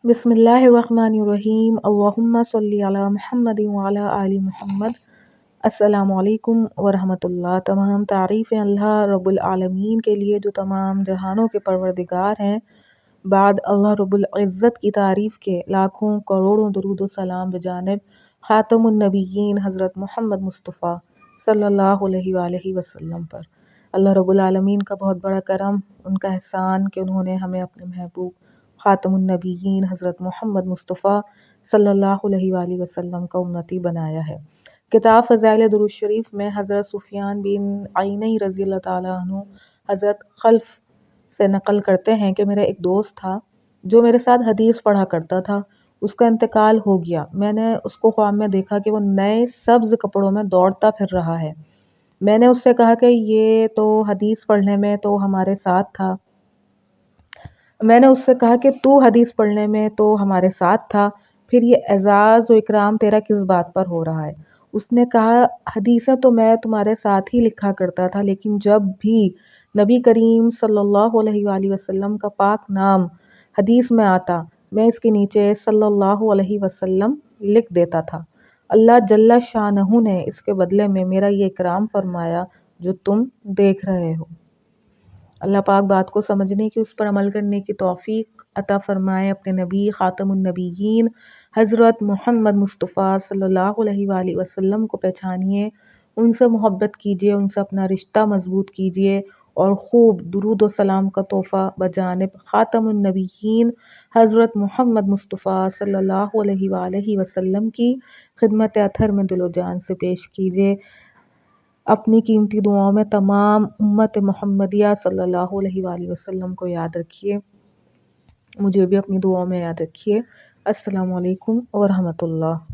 بسم اللہ الرحمن الرحیم، اللہم صلی علی محمد وعلی آل محمد۔ السلام علیکم ورحمۃ اللہ۔ تمام تعریفیں اللہ رب العالمین کے لیے جو تمام جہانوں کے پروردگار ہیں۔ بعد اللہ رب العزت کی تعریف کے لاکھوں کروڑوں درود و سلام بجانب خاتم النبیین حضرت محمد مصطفیٰ صلی اللہ علیہ وآلہ وسلم پر۔ اللہ رب العالمین کا بہت بڑا کرم، ان کا احسان کہ انہوں نے ہمیں اپنے محبوب خاتم النبیین حضرت محمد مصطفیٰ صلی اللہ علیہ وآلہ وسلم کا امتی بنایا ہے۔ کتاب فضائل درود شریف میں حضرت سفیان بن عینی رضی اللہ تعالیٰ عنہ حضرت خلف سے نقل کرتے ہیں کہ میرا ایک دوست تھا جو میرے ساتھ حدیث پڑھا کرتا تھا، اس کا انتقال ہو گیا۔ میں نے اس کو خواب میں دیکھا کہ وہ نئے سبز کپڑوں میں دوڑتا پھر رہا ہے۔ میں نے اس سے کہا کہ یہ تو حدیث پڑھنے میں تو ہمارے ساتھ تھا۔ پھر یہ اعزاز و اکرام تیرا کس بات پر ہو رہا ہے؟ اس نے کہا حدیثیں تو میں تمہارے ساتھ ہی لکھا کرتا تھا، لیکن جب بھی نبی کریم صلی اللہ علیہ وآلہ وسلم کا پاک نام حدیث میں آتا، میں اس کے نیچے صلی اللہ علیہ وسلم لکھ دیتا تھا۔ اللہ جل شانہ نے اس کے بدلے میں میرا یہ اکرام فرمایا جو تم دیکھ رہے ہو۔ اللہ پاک بات کو سمجھنے کی، اس پر عمل کرنے کی توفیق عطا فرمائے۔ اپنے نبی خاتم النبیین حضرت محمد مصطفیٰ صلی اللہ علیہ وآلہ وسلم کو پہچانیے، ان سے محبت کیجیے، ان سے اپنا رشتہ مضبوط کیجیے اور خوب درود و سلام کا تحفہ بجانب خاتم النبیین حضرت محمد مصطفیٰ صلی اللہ علیہ وآلہ وسلم کی خدمت اطہر میں دل و جان سے پیش کیجیے۔ اپنی قیمتی دعاؤں میں تمام امت محمدیہ صلی اللہ علیہ وآلہ وسلم کو یاد رکھیے، مجھے بھی اپنی دعاؤں میں یاد رکھیے۔ السلام علیکم ورحمۃ اللہ۔